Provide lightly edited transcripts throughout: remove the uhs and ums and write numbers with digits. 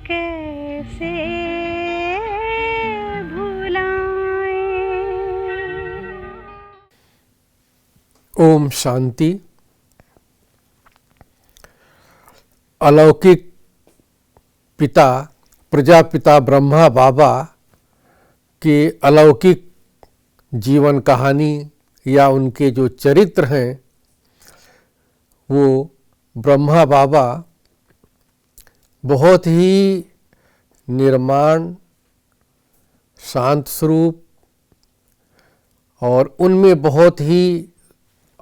कैसे भुलाएं। ओम शांति। अलौकिक पिता प्रजापिता ब्रह्मा बाबा के अलौकिक जीवन कहानी या उनके जो चरित्र हैं वो ब्रह्मा बाबा बहुत ही निर्माण, शांत स्वरूप और उनमें बहुत ही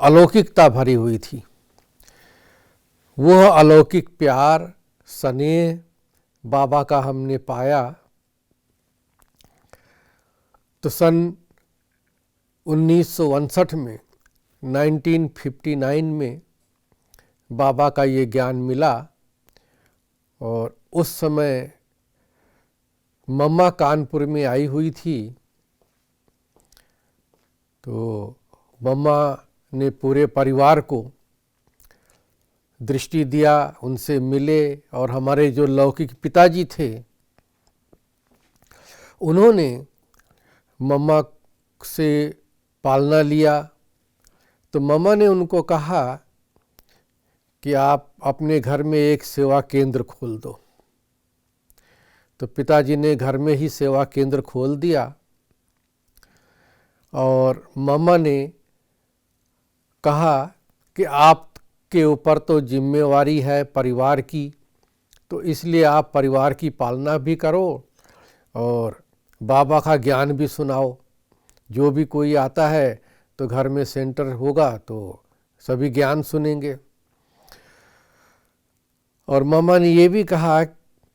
अलौकिकता भरी हुई थी। वह अलौकिक प्यार स्नेह बाबा का हमने पाया तो सन 1959 में 1959 में बाबा का ये ज्ञान मिला और उस समय मम्मा कानपुर में आई हुई थी। तो मम्मा ने पूरे परिवार को दृष्टि दिया, उनसे मिले और हमारे जो लौकिक पिताजी थे उन्होंने मम्मा से पालना लिया। तो मम्मा ने उनको कहा कि आप अपने घर में एक सेवा केंद्र खोल दो। तो पिताजी ने घर में ही सेवा केंद्र खोल दिया और मम्मा ने कहा कि आपके ऊपर तो जिम्मेवारी है परिवार की, तो इसलिए आप परिवार की पालना भी करो और बाबा का ज्ञान भी सुनाओ। जो भी कोई आता है तो घर में सेंटर होगा तो सभी ज्ञान सुनेंगे। और मम्मा ने ये भी कहा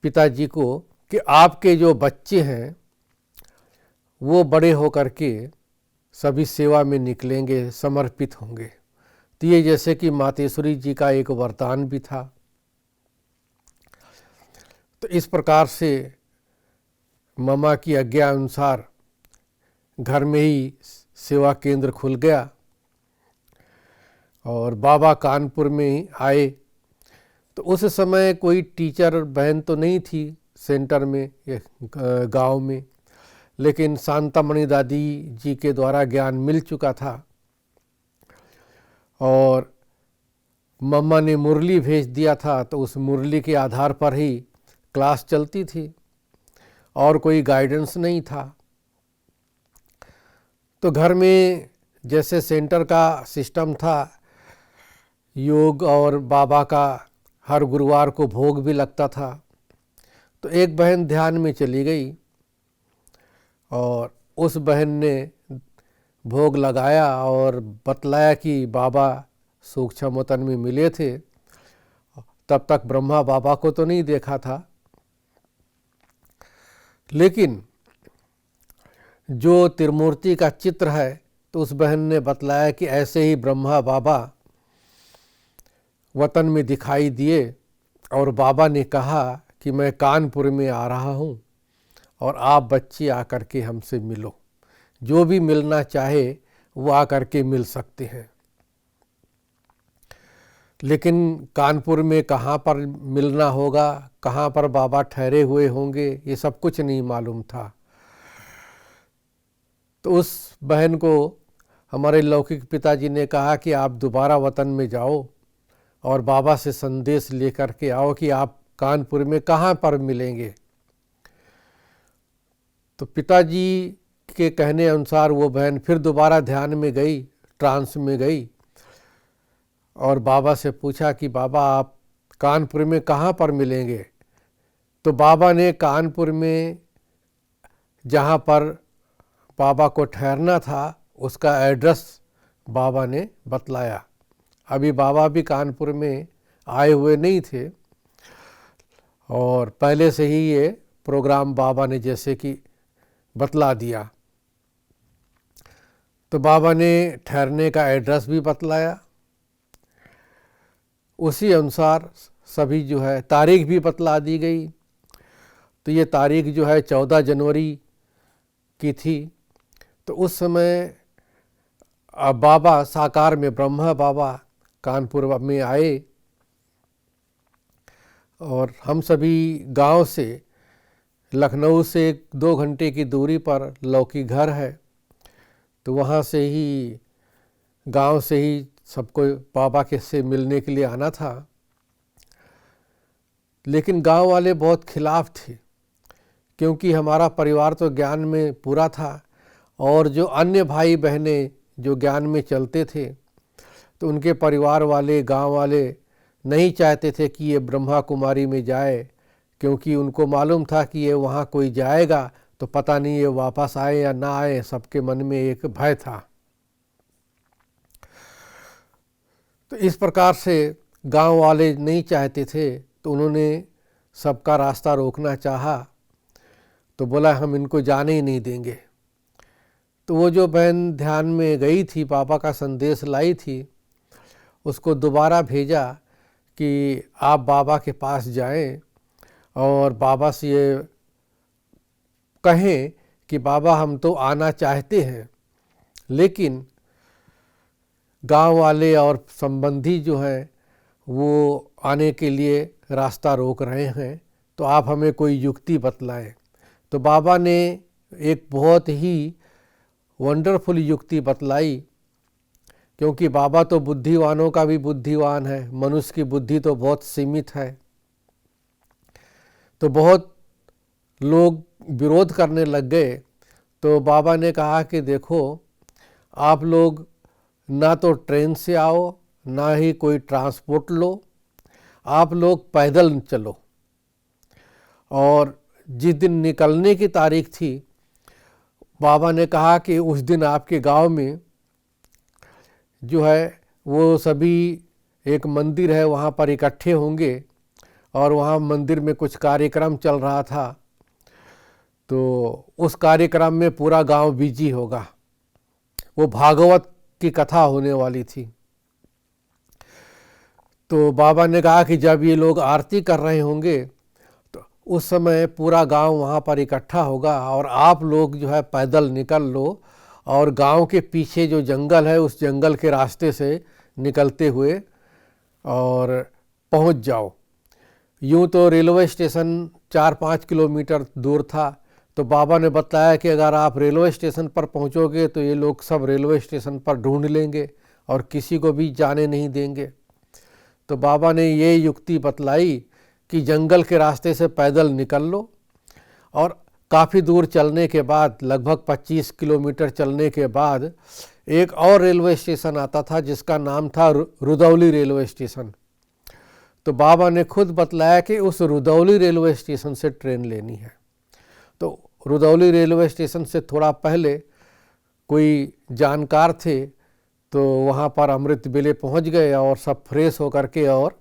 पिताजी को कि आपके जो बच्चे हैं वो बड़े होकर के सभी सेवा में निकलेंगे, समर्पित होंगे। तो ये जैसे कि मातेश्वरी जी का एक वरदान भी था। तो इस प्रकार से मम्मा की आज्ञा अनुसार घर में ही सेवा केंद्र खुल गया और बाबा कानपुर में आए। तो उस समय कोई टीचर बहन तो नहीं थी सेंटर में गांव में, लेकिन शांतामणि दादी जी के द्वारा ज्ञान मिल चुका था और मम्मा ने मुरली भेज दिया था। तो उस मुरली के आधार पर ही क्लास चलती थी और कोई गाइडेंस नहीं था। तो घर में जैसे सेंटर का सिस्टम था, योग और बाबा का हर गुरुवार को भोग भी लगता था। तो एक बहन ध्यान में चली गई और उस बहन ने भोग लगाया और बतलाया कि बाबा सूक्ष्म वतन में मिले थे। तब तक ब्रह्मा बाबा को तो नहीं देखा था, लेकिन जो त्रिमूर्ति का चित्र है तो उस बहन ने बतलाया कि ऐसे ही ब्रह्मा बाबा वतन में दिखाई दिए और बाबा ने कहा कि मैं कानपुर में आ रहा हूँ और आप बच्चे आकर के हमसे मिलो। जो भी मिलना चाहे वो आकर के मिल सकते हैं, लेकिन कानपुर में कहाँ पर मिलना होगा, कहाँ पर बाबा ठहरे हुए होंगे, ये सब कुछ नहीं मालूम था। तो उस बहन को हमारे लौकिक पिताजी ने कहा कि आप दोबारा वतन में जाओ और बाबा से संदेश लेकर के आओ कि आप कानपुर में कहाँ पर मिलेंगे। तो पिताजी के कहने अनुसार वो बहन फिर दोबारा ध्यान में गई, ट्रांस में गई और बाबा से पूछा कि बाबा आप कानपुर में कहाँ पर मिलेंगे। तो बाबा ने कानपुर में जहाँ पर बाबा को ठहरना था उसका एड्रेस बाबा ने बतलाया। अभी बाबा भी कानपुर में आए हुए नहीं थे और पहले से ही ये प्रोग्राम बाबा ने जैसे कि बतला दिया। तो बाबा ने ठहरने का एड्रेस भी बतलाया। उसी अनुसार सभी जो है तारीख भी बतला दी गई। तो ये तारीख जो है 14 जनवरी की थी। तो उस समय बाबा साकार में ब्रह्मा बाबा कानपुर में आए और हम सभी गांव से, लखनऊ से 2 घंटे की दूरी पर लौकी घर है, तो वहाँ से ही, गांव से ही सबको बाबा के से मिलने के लिए आना था। लेकिन गांव वाले बहुत खिलाफ थे, क्योंकि हमारा परिवार तो ज्ञान में पूरा था और जो अन्य भाई बहनें जो ज्ञान में चलते थे, तो उनके परिवार वाले, गांव वाले नहीं चाहते थे कि ये ब्रह्मा कुमारी में जाए, क्योंकि उनको मालूम था कि ये वहाँ कोई जाएगा तो पता नहीं ये वापस आए या ना आए। सबके मन में एक भय था। तो इस प्रकार से गांव वाले नहीं चाहते थे, तो उन्होंने सबका रास्ता रोकना चाहा, तो बोला हम इनको जाने ही नहीं देंगे। तो वो जो बहन ध्यान में गई थी, बाबा का संदेश लाई थी, उसको दोबारा भेजा कि आप बाबा के पास जाएं और बाबा से ये कहें कि बाबा हम तो आना चाहते हैं, लेकिन गांव वाले और संबंधी जो हैं वो आने के लिए रास्ता रोक रहे हैं, तो आप हमें कोई युक्ति बतलाएं। तो बाबा ने एक बहुत ही वंडरफुल युक्ति बतलाई, क्योंकि बाबा तो बुद्धिवानों का भी बुद्धिवान है, मनुष्य की बुद्धि तो बहुत सीमित है। तो बहुत लोग विरोध करने लग गए। तो बाबा ने कहा कि देखो, आप लोग ना तो ट्रेन से आओ, ना ही कोई ट्रांसपोर्ट लो, आप लोग पैदल चलो। और जिस दिन निकलने की तारीख थी, बाबा ने कहा कि उस दिन आपके गांव में जो है वो सभी, एक मंदिर है वहाँ पर इकट्ठे होंगे और वहाँ मंदिर में कुछ कार्यक्रम चल रहा था, तो उस कार्यक्रम में पूरा गांव बिजी होगा। वो भागवत की कथा होने वाली थी। तो बाबा ने कहा कि जब ये लोग आरती कर रहे होंगे तो उस समय पूरा गांव वहाँ पर इकट्ठा होगा और आप लोग जो है पैदल निकल लो और गांव के पीछे जो जंगल है उस जंगल के रास्ते से निकलते हुए और पहुँच जाओ। यूँ तो रेलवे स्टेशन 4-5 किलोमीटर दूर था, तो बाबा ने बताया कि अगर आप रेलवे स्टेशन पर पहुँचोगे तो ये लोग सब रेलवे स्टेशन पर ढूंढ लेंगे और किसी को भी जाने नहीं देंगे। तो बाबा ने ये युक्ति बतलाई कि जंगल के रास्ते से पैदल निकल लो, और काफ़ी दूर चलने के बाद, लगभग 25 किलोमीटर चलने के बाद, एक और रेलवे स्टेशन आता था जिसका नाम था रुदौली रेलवे स्टेशन। तो बाबा ने खुद बतलाया कि उस रुदौली रेलवे स्टेशन से ट्रेन लेनी है। तो रुदौली रेलवे स्टेशन से थोड़ा पहले कोई जानकार थे, तो वहाँ पर अमृत बेले पहुँच गए और सब फ्रेश होकर के और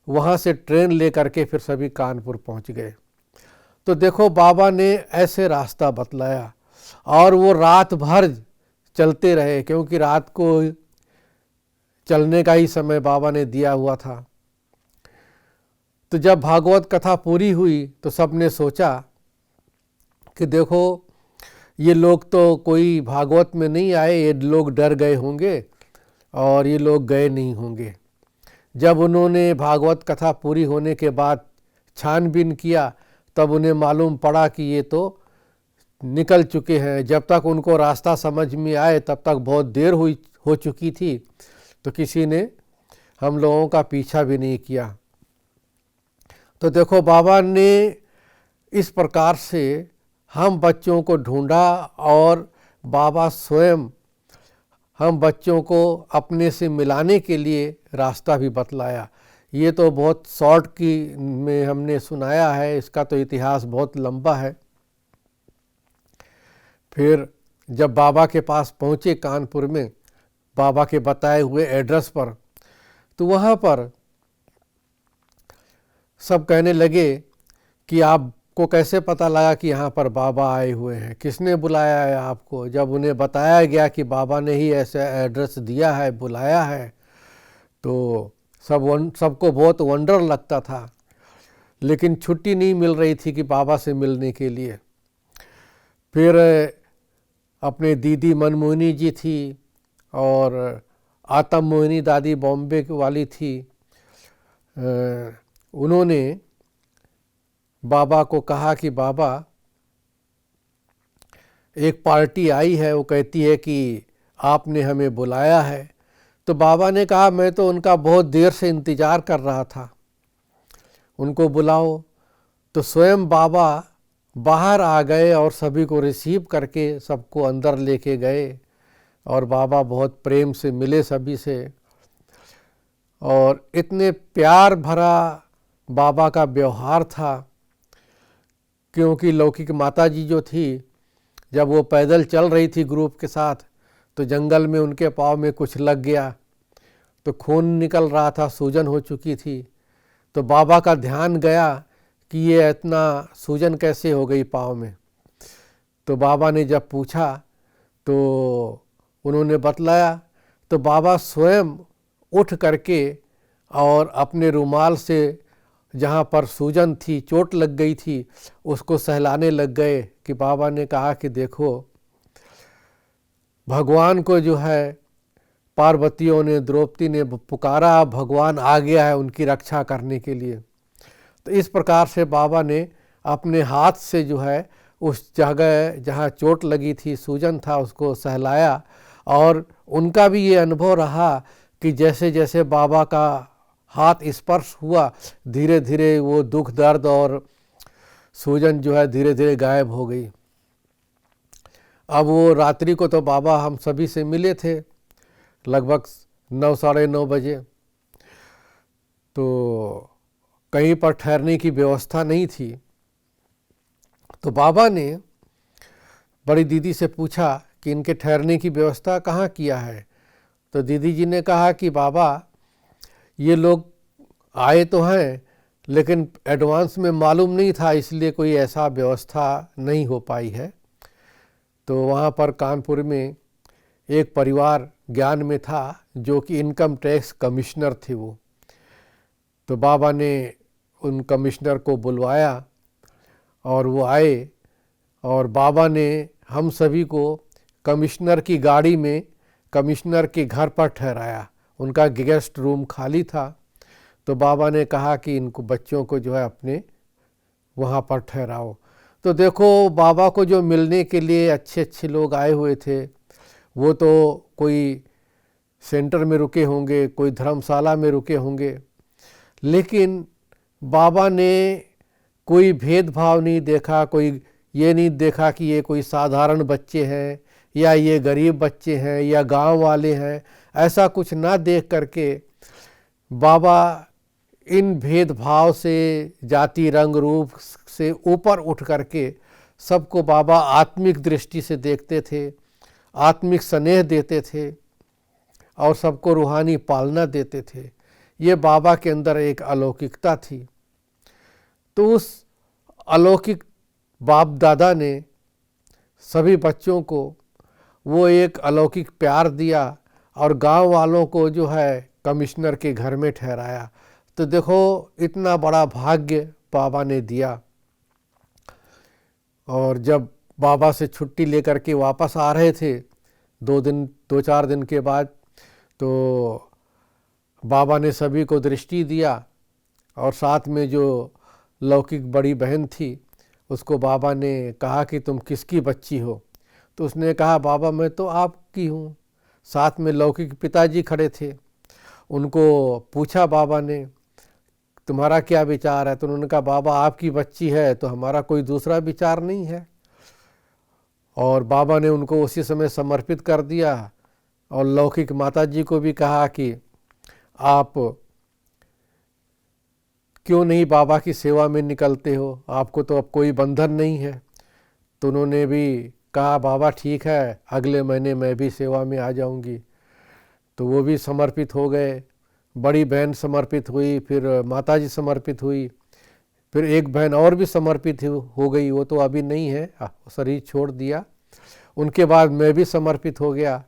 वहाँ से ट्रेन ले करके फिर सभी कानपुर पहुँच गए। तो देखो, बाबा ने ऐसे रास्ता बतलाया और वो रात भर चलते रहे, क्योंकि रात को चलने का ही समय बाबा ने दिया हुआ था। तो जब भागवत कथा पूरी हुई तो सब ने सोचा कि देखो, ये लोग तो कोई भागवत में नहीं आए, ये लोग डर गए होंगे और ये लोग गए नहीं होंगे। जब उन्होंने भागवत कथा पूरी होने के बाद छानबीन किया, तब उन्हें मालूम पड़ा कि ये तो निकल चुके हैं। जब तक उनको रास्ता समझ में आए तब तक बहुत देर हो चुकी थी, तो किसी ने हम लोगों का पीछा भी नहीं किया। तो देखो, बाबा ने इस प्रकार से हम बच्चों को ढूंढा और बाबा स्वयं हम बच्चों को अपने से मिलाने के लिए रास्ता भी बतलाया। ये तो बहुत शॉर्ट की में हमने सुनाया है, इसका तो इतिहास बहुत लंबा है। फिर जब बाबा के पास पहुँचे कानपुर में, बाबा के बताए हुए एड्रेस पर, तो वहाँ पर सब कहने लगे कि आपको कैसे पता लगा कि यहाँ पर बाबा आए हुए हैं, किसने बुलाया है आपको? जब उन्हें बताया गया कि बाबा ने ही ऐसा एड्रेस दिया है, बुलाया है, तो सबको बहुत वंडर लगता था। लेकिन छुट्टी नहीं मिल रही थी कि बाबा से मिलने के लिए। फिर अपने दीदी मनमोहिनी जी थी और आतम मोहिनी दादी बॉम्बे वाली थी, उन्होंने बाबा को कहा कि बाबा एक पार्टी आई है, वो कहती है कि आपने हमें बुलाया है। तो बाबा ने कहा मैं तो उनका बहुत देर से इंतज़ार कर रहा था, उनको बुलाओ। तो स्वयं बाबा बाहर आ गए और सभी को रिसीव करके सबको अंदर लेके गए और बाबा बहुत प्रेम से मिले सभी से। और इतने प्यार भरा बाबा का व्यवहार था, क्योंकि लौकिक माता जी जो थी, जब वो पैदल चल रही थी ग्रुप के साथ, तो जंगल में उनके पाँव में कुछ लग गया, तो खून निकल रहा था, सूजन हो चुकी थी। तो बाबा का ध्यान गया कि ये इतना सूजन कैसे हो गई पाँव में। तो बाबा ने जब पूछा तो उन्होंने बतलाया। तो बाबा स्वयं उठ करके और अपने रुमाल से जहाँ पर सूजन थी, चोट लग गई थी, उसको सहलाने लग गए। कि बाबा ने कहा कि देखो, भगवान को जो है पार्वतियों ने, द्रौपदी ने पुकारा, भगवान आ गया है उनकी रक्षा करने के लिए। तो इस प्रकार से बाबा ने अपने हाथ से जो है उस जगह जहाँ चोट लगी थी, सूजन था, उसको सहलाया। और उनका भी ये अनुभव रहा कि जैसे जैसे बाबा का हाथ स्पर्श हुआ, धीरे धीरे वो दुख दर्द और सूजन जो है धीरे धीरे गायब हो गई। अब वो रात्रि को तो बाबा हम सभी से मिले थे लगभग 9 साढ़े 9 बजे। तो कहीं पर ठहरने की व्यवस्था नहीं थी। तो बाबा ने बड़ी दीदी से पूछा कि इनके ठहरने की व्यवस्था कहाँ किया है। तो दीदी जी ने कहा कि बाबा ये लोग आए तो हैं, लेकिन एडवांस में मालूम नहीं था, इसलिए कोई ऐसा व्यवस्था नहीं हो पाई है। तो वहाँ पर कानपुर में एक परिवार ज्ञान में था जो कि इनकम टैक्स कमिश्नर थे वो। तो बाबा ने उन कमिश्नर को बुलवाया और वो आए और बाबा ने हम सभी को कमिश्नर की गाड़ी में कमिश्नर के घर पर ठहराया। उनका गेस्ट रूम खाली था। तो बाबा ने कहा कि इनको बच्चों को जो है अपने वहाँ पर ठहराओ। तो देखो, बाबा को जो मिलने के लिए अच्छे अच्छे लोग आए हुए थे, वो तो कोई सेंटर में रुके होंगे, कोई धर्मशाला में रुके होंगे, लेकिन बाबा ने कोई भेदभाव नहीं देखा। कोई ये नहीं देखा कि ये कोई साधारण बच्चे हैं या ये गरीब बच्चे हैं या गांव वाले हैं। ऐसा कुछ ना देख करके बाबा इन भेदभाव से, जाति रंग रूप से ऊपर उठ करके सबको बाबा आत्मिक दृष्टि से देखते थे, आत्मिक स्नेह देते थे और सबको रूहानी पालना देते थे। ये बाबा के अंदर एक अलौकिकता थी। तो उस अलौकिक बाप दादा ने सभी बच्चों को वो एक अलौकिक प्यार दिया और गांव वालों को जो है कमिश्नर के घर में ठहराया। तो देखो, इतना बड़ा भाग्य बाबा ने दिया। और जब बाबा से छुट्टी लेकर के वापस आ रहे थे 2-4 दिन के बाद, तो बाबा ने सभी को दृष्टि दिया और साथ में जो लौकिक बड़ी बहन थी उसको बाबा ने कहा कि तुम किसकी बच्ची हो। तो उसने कहा बाबा मैं तो आपकी हूँ। साथ में लौकिक पिताजी खड़े थे। उनको पूछा बाबा ने तुम्हारा क्या विचार है। तो उन्होंने कहा बाबा आपकी बच्ची है तो हमारा कोई दूसरा विचार नहीं है। और बाबा ने उनको उसी समय समर्पित कर दिया और लौकिक माता जी को भी कहा कि आप क्यों नहीं बाबा की सेवा में निकलते हो, आपको तो अब कोई बंधन नहीं है। तो उन्होंने भी कहा बाबा ठीक है, अगले महीने मैं भी सेवा में आ जाऊंगी। तो वो भी समर्पित हो गए। बड़ी बहन समर्पित हुई, फिर माताजी समर्पित हुई, फिर एक बहन और भी समर्पित हो गई। वो तो अभी नहीं है, शरीर छोड़ दिया। उनके बाद मैं भी समर्पित हो गया।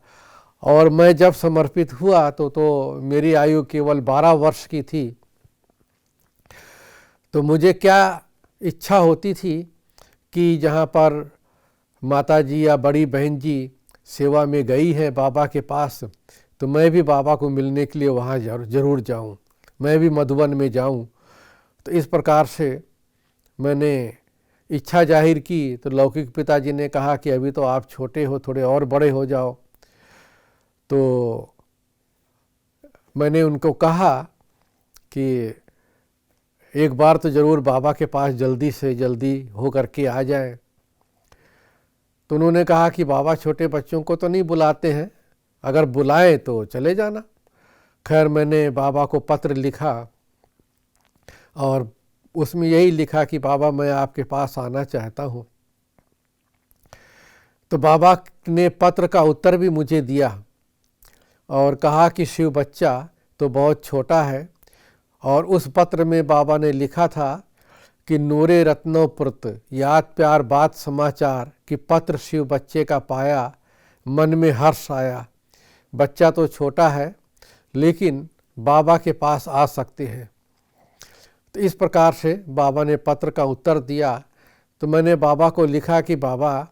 और मैं जब समर्पित हुआ तो मेरी आयु केवल 12 वर्ष की थी। तो मुझे क्या इच्छा होती थी कि जहाँ पर माताजी या बड़ी बहन जी सेवा में गई है बाबा के पास, तो मैं भी बाबा को मिलने के लिए वहाँ ज़रूर जाऊँ, मैं भी मधुबन में जाऊँ। तो इस प्रकार से मैंने इच्छा जाहिर की तो लौकिक पिताजी ने कहा कि अभी तो आप छोटे हो, थोड़े और बड़े हो जाओ। तो मैंने उनको कहा कि एक बार तो ज़रूर बाबा के पास जल्दी से जल्दी हो करके आ जाए। तो उन्होंने कहा कि बाबा छोटे बच्चों को तो नहीं बुलाते हैं, अगर बुलाएं तो चले जाना। खैर मैंने बाबा को पत्र लिखा और उसमें यही लिखा कि बाबा मैं आपके पास आना चाहता हूँ। तो बाबा ने पत्र का उत्तर भी मुझे दिया और कहा कि शिव बच्चा तो बहुत छोटा है। और उस पत्र में बाबा ने लिखा था कि नूरे रत्नों पुरत याद प्यार बात समाचार कि पत्र शिव बच्चे का पाया मन में हर्ष आया। बच्चा तो छोटा है लेकिन बाबा के पास आ सकते हैं। तो इस प्रकार से बाबा ने पत्र का उत्तर दिया। तो मैंने बाबा को लिखा कि बाबा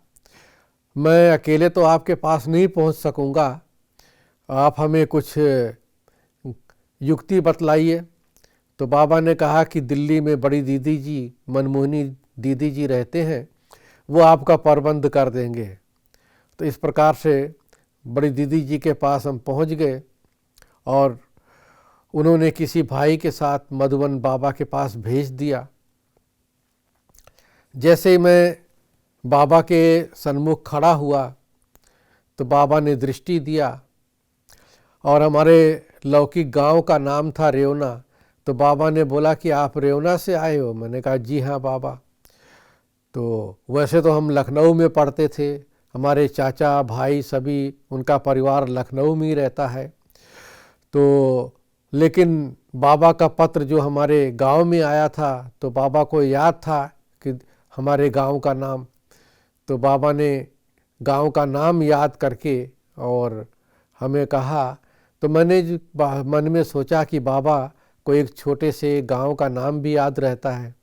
मैं अकेले तो आपके पास नहीं पहुंच सकूंगा, आप हमें कुछ युक्ति बतलाइए। तो बाबा ने कहा कि दिल्ली में बड़ी दीदी जी, मनमोहनी दीदी जी रहते हैं, वो आपका प्रबंध कर देंगे। तो इस प्रकार से बड़ी दीदी जी के पास हम पहुंच गए और उन्होंने किसी भाई के साथ मधुबन बाबा के पास भेज दिया। जैसे ही मैं बाबा के सन्मुख खड़ा हुआ तो बाबा ने दृष्टि दिया और हमारे लौकिक गांव का नाम था रेवना। तो बाबा ने बोला कि आप रेवना से आए हो? मैंने कहा जी हाँ बाबा। तो वैसे तो हम लखनऊ में पढ़ते थे, हमारे चाचा भाई सभी उनका परिवार लखनऊ में ही रहता है। तो लेकिन बाबा का पत्र जो हमारे गांव में आया था तो बाबा को याद था कि हमारे गांव का नाम। तो बाबा ने गांव का नाम याद करके और हमें कहा। तो मैंने मन में सोचा कि बाबा को एक छोटे से गांव का नाम भी याद रहता है।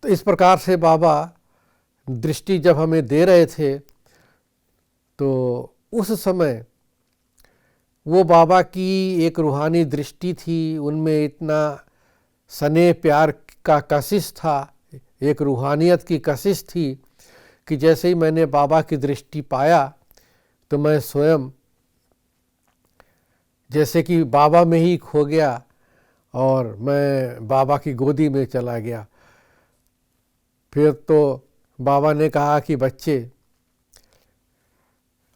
तो इस प्रकार से बाबा दृष्टि जब हमें दे रहे थे तो उस समय वो बाबा की एक रूहानी दृष्टि थी, उनमें इतना स्नेह प्यार का कशिश था, एक रूहानियत की कशिश थी कि जैसे ही मैंने बाबा की दृष्टि पाया तो मैं स्वयं जैसे कि बाबा में ही खो गया और मैं बाबा की गोदी में चला गया। फिर तो बाबा ने कहा कि बच्चे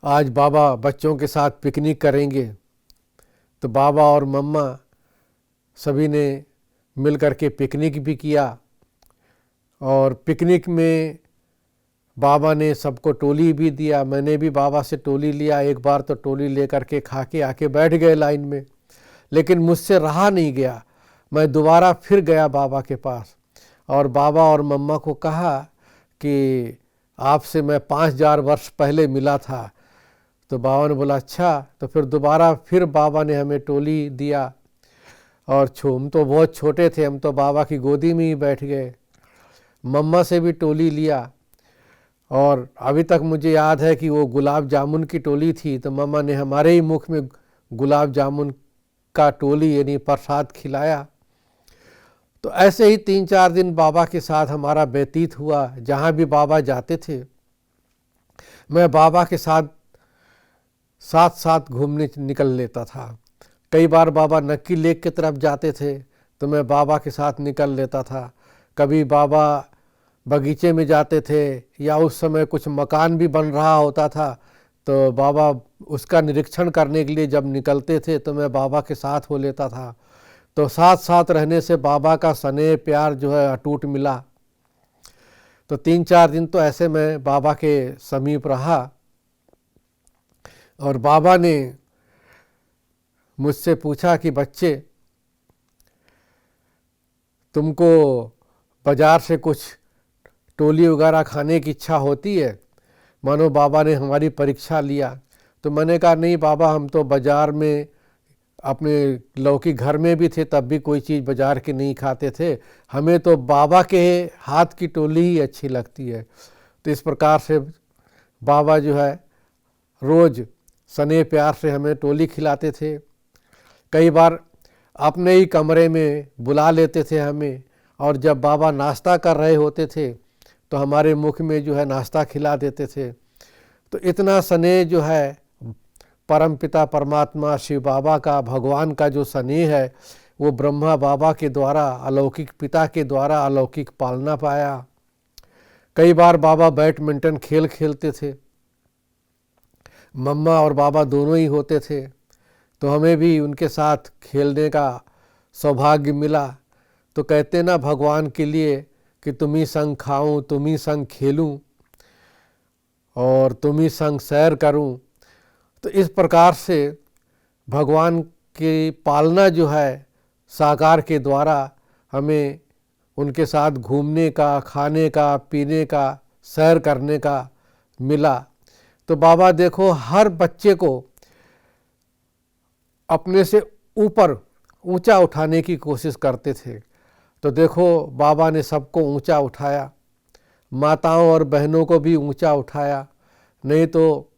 आज बाबा बच्चों के साथ पिकनिक करेंगे। तो बाबा और मम्मा सभी ने मिल कर के पिकनिक भी किया और पिकनिक में बाबा ने सबको टोली भी दिया। मैंने भी बाबा से टोली लिया। एक बार तो टोली लेकर के खा के आके बैठ गए लाइन में, लेकिन मुझसे रहा नहीं गया। मैं दोबारा फिर गया बाबा के पास और बाबा और मम्मा को कहा कि आपसे मैं 5000 वर्ष पहले मिला था। तो बाबा ने बोला अच्छा। तो फिर दोबारा फिर बाबा ने हमें टोली दिया और हम तो बहुत छोटे थे, हम तो बाबा की गोदी में ही बैठ गए। मम्मा से भी टोली लिया और अभी तक मुझे याद है कि वो गुलाब जामुन की टोली थी। तो मम्मा ने हमारे ही मुख में गुलाब जामुन का टोली यानी प्रसाद खिलाया। तो ऐसे ही 3-4 दिन बाबा के साथ हमारा व्यतीत हुआ। जहाँ भी बाबा जाते थे मैं बाबा के साथ साथ घूमने निकल लेता था। कई बार बाबा नक्की लेक की तरफ जाते थे तो मैं बाबा के साथ निकल लेता था। कभी बाबा बगीचे में जाते थे या उस समय कुछ मकान भी बन रहा होता था तो बाबा उसका निरीक्षण करने के लिए जब निकलते थे तो मैं बाबा के साथ हो लेता था। तो साथ साथ रहने से बाबा का स्नेह प्यार जो है अटूट मिला। तो 3-4 दिन तो ऐसे मैं बाबा के समीप रहा और बाबा ने मुझसे पूछा कि बच्चे तुमको बाज़ार से कुछ टोली वगैरह खाने की इच्छा होती है? मानो बाबा ने हमारी परीक्षा लिया। तो मैंने कहा नहीं बाबा, हम तो बाज़ार में अपने लौकी घर में भी थे तब भी कोई चीज़ बाज़ार की नहीं खाते थे, हमें तो बाबा के हाथ की टोली ही अच्छी लगती है। तो इस प्रकार से बाबा जो है रोज़ स्नेह प्यार से हमें टोली खिलाते थे। कई बार अपने ही कमरे में बुला लेते थे हमें और जब बाबा नाश्ता कर रहे होते थे तो हमारे मुख में जो है नाश्ता खिला देते थे। तो इतना स्नेह जो है परमपिता परमात्मा शिव बाबा का, भगवान का जो स्नेह है वो ब्रह्मा बाबा के द्वारा, अलौकिक पिता के द्वारा अलौकिक पालना पाया। कई बार बाबा बैडमिंटन खेल खेलते थे, मम्मा और बाबा दोनों ही होते थे, तो हमें भी उनके साथ खेलने का सौभाग्य मिला। तो कहते ना भगवान के लिए कि तुम ही संग खाऊं, तुम ही संग खेलूं और तुम ही संग सैर करूं। तो इस प्रकार से भगवान की पालना जो है साकार के द्वारा हमें उनके साथ घूमने का, खाने का, पीने का, सैर करने का मिला। तो बाबा देखो हर बच्चे को अपने से ऊपर ऊंचा उठाने की कोशिश करते थे। तो देखो बाबा ने सबको ऊंचा उठाया, माताओं और बहनों को भी ऊंचा उठाया। नहीं तो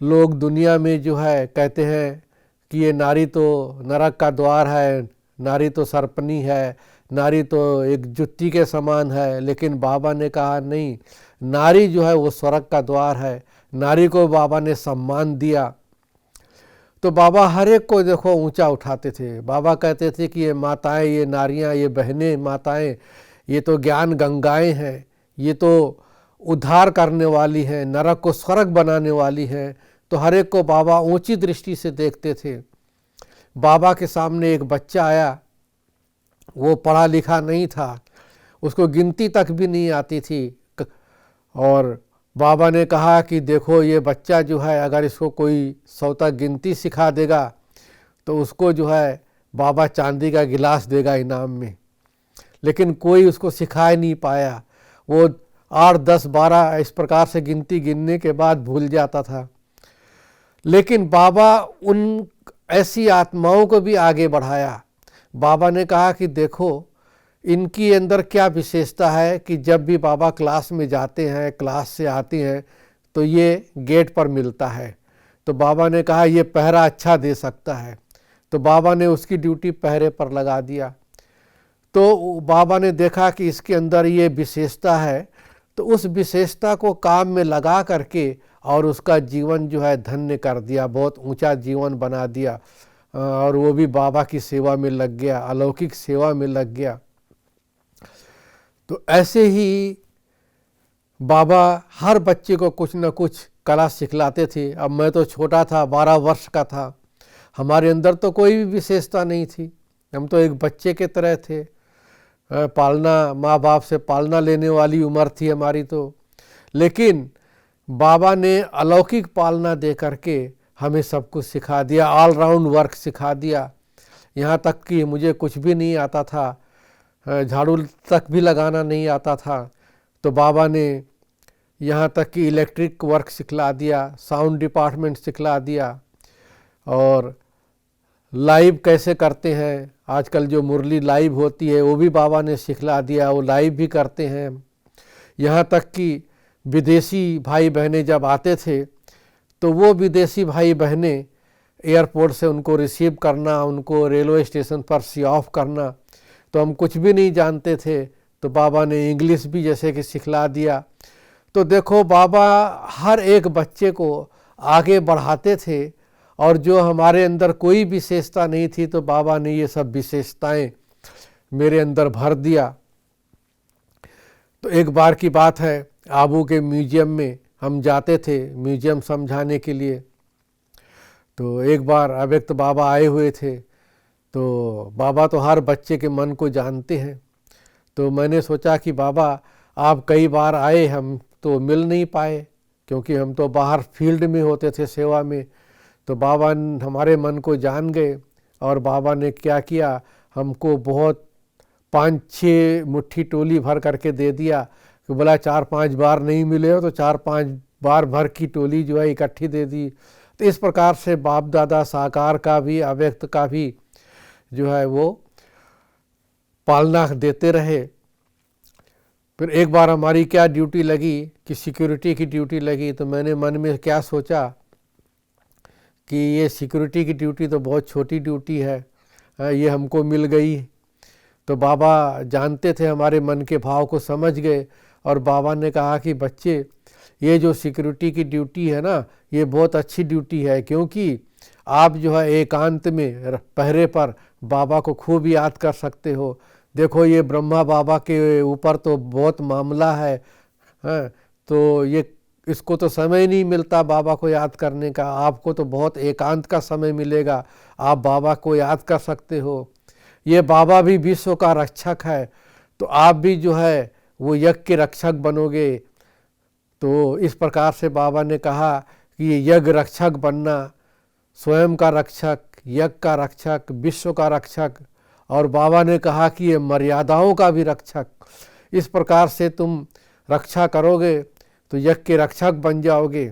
लोग दुनिया में जो है कहते हैं कि ये नारी तो नरक का द्वार है, नारी तो सर्पनी है, नारी तो एक जुत्ती के समान है। लेकिन बाबा ने कहा नहीं, नारी जो है वो स्वर्ग का द्वार है। नारी को बाबा ने सम्मान दिया। तो बाबा हर एक को देखो ऊंचा उठाते थे। बाबा कहते थे कि ये माताएं, ये नारियां, ये बहनें, माताएं, ये तो ज्ञान गंगाएं हैं, ये तो उद्धार करने वाली हैं, नरक को स्वर्ग बनाने वाली हैं। तो हर एक को बाबा ऊंची दृष्टि से देखते थे। बाबा के सामने एक बच्चा आया, वो पढ़ा लिखा नहीं था, उसको गिनती तक भी नहीं आती थी। और बाबा ने कहा कि देखो ये बच्चा जो है अगर इसको कोई 100 तक गिनती सिखा देगा तो उसको जो है बाबा चांदी का गिलास देगा इनाम में। लेकिन कोई उसको सिखा ही नहीं पाया। वो 8, 10, 12 इस प्रकार से गिनती गिनने के बाद भूल जाता था। लेकिन बाबा उन ऐसी आत्माओं को भी आगे बढ़ाया। बाबा ने कहा कि देखो इनकी अंदर क्या विशेषता है कि जब भी बाबा क्लास में जाते हैं, क्लास से आते हैं, तो ये गेट पर मिलता है। तो बाबा ने कहा ये पहरा अच्छा दे सकता है। तो बाबा ने उसकी ड्यूटी पहरे पर लगा दिया। तो बाबा ने देखा कि इसके अंदर ये विशेषता है, तो उस विशेषता को काम में लगा करके और उसका जीवन जो है धन्य कर दिया, बहुत ऊंचा जीवन बना दिया। और वो भी बाबा की सेवा में लग गया, अलौकिक सेवा में लग गया। तो ऐसे ही बाबा हर बच्चे को कुछ न कुछ कला सिखलाते थे। अब मैं तो छोटा था, 12 वर्ष का था, हमारे अंदर तो कोई भी विशेषता नहीं थी, हम तो एक बच्चे के तरह थे। पालना, माँ बाप से पालना लेने वाली उम्र थी हमारी तो। लेकिन बाबा ने अलौकिक पालना दे करके हमें सब कुछ सिखा दिया, ऑल राउंड वर्क सिखा दिया। यहाँ तक कि मुझे कुछ भी नहीं आता था, झाड़ू तक भी लगाना नहीं आता था, तो बाबा ने यहाँ तक कि इलेक्ट्रिक वर्क सिखला दिया, साउंड डिपार्टमेंट सिखला दिया। और लाइव कैसे करते हैं, आजकल जो मुरली लाइव होती है वो भी बाबा ने सिखला दिया, वो लाइव भी करते हैं। यहाँ तक कि विदेशी भाई बहनें जब आते थे तो वो विदेशी भाई बहनें एयरपोर्ट से उनको रिसीव करना, उनको रेलवे स्टेशन पर सी ऑफ करना, तो हम कुछ भी नहीं जानते थे, तो बाबा ने इंग्लिश भी जैसे कि सिखला दिया। तो देखो बाबा हर एक बच्चे को आगे बढ़ाते थे, और जो हमारे अंदर कोई विशेषता नहीं थी तो बाबा ने ये सब विशेषताएं मेरे अंदर भर दिया। तो एक बार की बात है, आबू के म्यूजियम में हम जाते थे म्यूजियम समझाने के लिए। तो एक बार अव्यक्त बाबा आए हुए थे, तो बाबा तो हर बच्चे के मन को जानते हैं। तो मैंने सोचा कि बाबा आप कई बार आए, हम तो मिल नहीं पाए क्योंकि हम तो बाहर फील्ड में होते थे सेवा में। तो बाबा हमारे मन को जान गए, और बाबा ने क्या किया, हमको बहुत 5-6 मुट्ठी टोली भर करके दे दिया कि बोला 4-5 बार नहीं मिले हो तो 4-5 बार भर की टोली जो है इकट्ठी दे दी। तो इस प्रकार से बाप दादा साकार का भी, अव्यक्त का भी जो है वो पालना देते रहे। फिर एक बार हमारी क्या ड्यूटी लगी कि सिक्योरिटी की ड्यूटी लगी। तो मैंने मन में क्या सोचा कि ये सिक्योरिटी की ड्यूटी तो बहुत छोटी ड्यूटी है, ये हमको मिल गई। तो बाबा जानते थे, हमारे मन के भाव को समझ गए और बाबा ने कहा कि बच्चे, ये जो सिक्योरिटी की ड्यूटी है ना, ये बहुत अच्छी ड्यूटी है, क्योंकि आप जो है एकांत में पहरे पर बाबा को खूब याद कर सकते हो। देखो ये ब्रह्मा बाबा के ऊपर तो बहुत मामला है, हाँ, तो ये इसको तो समय नहीं मिलता बाबा को याद करने का, आपको तो बहुत एकांत का समय मिलेगा, आप बाबा को याद कर सकते हो। ये बाबा भी विश्व का रक्षक है, तो आप भी जो है वो यज्ञ के रक्षक बनोगे। तो इस प्रकार से बाबा ने कहा कि ये यज्ञ रक्षक बनना, स्वयं का रक्षक, यज्ञ का रक्षक, विश्व का रक्षक, और बाबा ने कहा कि ये मर्यादाओं का भी रक्षक। इस प्रकार से तुम रक्षा करोगे तो यज्ञ के रक्षक बन जाओगे।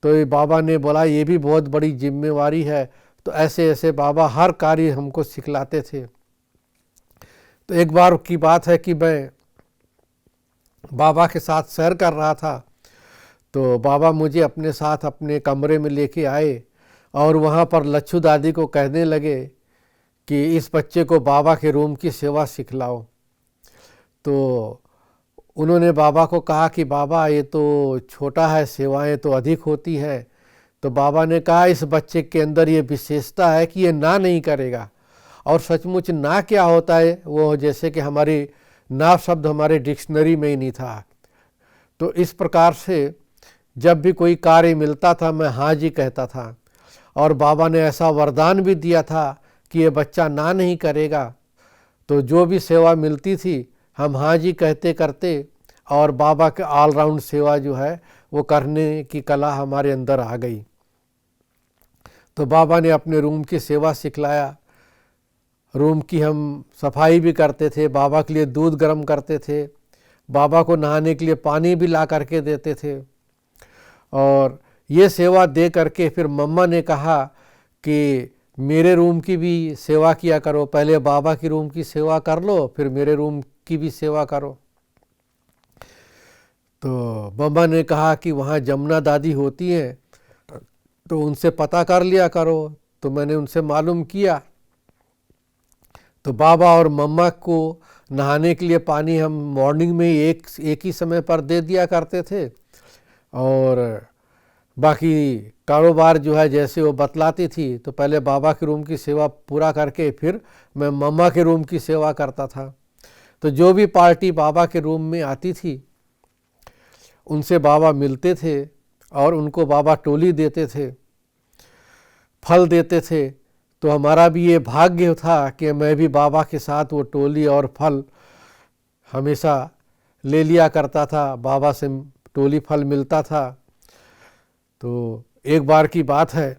तो ये बाबा ने बोला ये भी बहुत बड़ी जिम्मेवारी है। तो ऐसे ऐसे बाबा हर कार्य हमको सिखलाते थे। तो एक बार की बात है कि मैं बाबा के साथ सैर कर रहा था, तो बाबा मुझे अपने साथ अपने कमरे में लेके आए और वहाँ पर लच्छू दादी को कहने लगे कि इस बच्चे को बाबा के रूम की सेवा सिखलाओ। तो उन्होंने बाबा को कहा कि बाबा ये तो छोटा है, सेवाएं तो अधिक होती हैं। तो बाबा ने कहा इस बच्चे के अंदर ये विशेषता है कि ये ना नहीं करेगा। और सचमुच ना क्या होता है, वो जैसे कि हमारी ना शब्द हमारे डिक्शनरी में ही नहीं था। तो इस प्रकार से जब भी कोई कार्य मिलता था मैं हाँ जी कहता था, और बाबा ने ऐसा वरदान भी दिया था कि ये बच्चा ना नहीं करेगा। तो जो भी सेवा मिलती थी हम हाँ जी कहते करते, और बाबा के ऑलराउंड सेवा जो है वो करने की कला हमारे अंदर आ गई। तो बाबा ने अपने रूम की सेवा सिखलाया। रूम की हम सफाई भी करते थे, बाबा के लिए दूध गर्म करते थे, बाबा को नहाने के लिए पानी भी ला करके देते थे। और ये सेवा दे करके फिर मम्मा ने कहा कि मेरे रूम की भी सेवा किया करो, पहले बाबा की रूम की सेवा कर लो फिर मेरे रूम की भी सेवा करो। तो मम्मा ने कहा कि वहाँ जमुना दादी होती हैं तो उनसे पता कर लिया करो। तो मैंने उनसे मालूम किया। तो बाबा और मम्मा को नहाने के लिए पानी हम मॉर्निंग में एक ही समय पर दे दिया करते थे, और बाकी कारोबार जो है जैसे वो बतलाती थी। तो पहले बाबा के रूम की सेवा पूरा करके फिर मैं मम्मा के रूम की सेवा करता था। तो जो भी पार्टी बाबा के रूम में आती थी उनसे बाबा मिलते थे और उनको बाबा टोली देते थे, फल देते थे। तो हमारा भी ये भाग्य था कि मैं भी बाबा के साथ वो टोली और फल हमेशा ले लिया करता था, बाबा से टोली फल मिलता था। तो एक बार की बात है,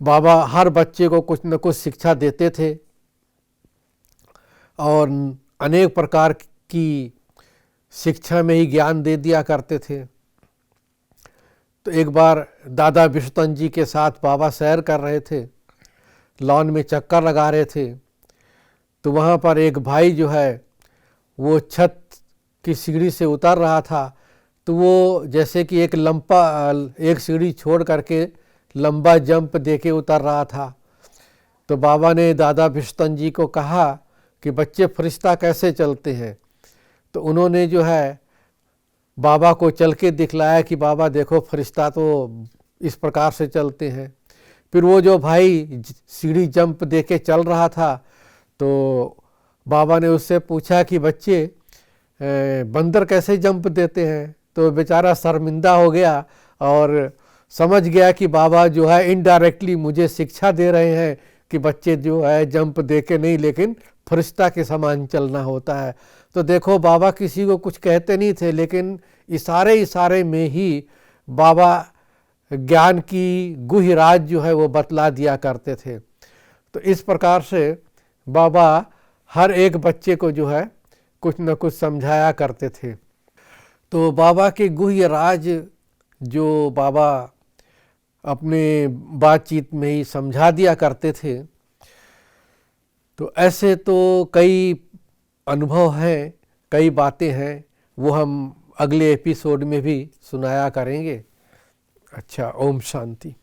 बाबा हर बच्चे को कुछ न कुछ शिक्षा देते थे और अनेक प्रकार की शिक्षा में ही ज्ञान दे दिया करते थे। तो एक बार दादा विष्णुतन जी के साथ बाबा सैर कर रहे थे, लॉन में चक्कर लगा रहे थे। तो वहाँ पर एक भाई जो है वो छत की सीढ़ी से उतर रहा था। तो वो जैसे कि एक सीढ़ी छोड़ करके लंबा जंप देके उतर रहा था। तो बाबा ने दादा विष्णुतन जी को कहा कि बच्चे फरिश्ता कैसे चलते हैं। तो उन्होंने जो है बाबा को चल के दिखलाया कि बाबा देखो फरिश्ता तो इस प्रकार से चलते हैं। फिर वो जो भाई सीढ़ी जंप देके चल रहा था, तो बाबा ने उससे पूछा कि बच्चे बंदर कैसे जंप देते हैं। तो बेचारा शर्मिंदा हो गया और समझ गया कि बाबा जो है इनडायरेक्टली मुझे शिक्षा दे रहे हैं कि बच्चे जो है जंप दे के नहीं, लेकिन फरिश्ता के समान चलना होता है। तो देखो बाबा किसी को कुछ कहते नहीं थे, लेकिन इशारे में ही बाबा ज्ञान की गुह्य राज जो है वो बतला दिया करते थे। तो इस प्रकार से बाबा हर एक बच्चे को जो है कुछ न कुछ समझाया करते थे। तो बाबा के गुह्य राज जो बाबा अपने बातचीत में ही समझा दिया करते थे। तो ऐसे तो कई अनुभव हैं, कई बातें हैं, वो हम अगले एपिसोड में भी सुनाया करेंगे। अच्छा, ओम शांति।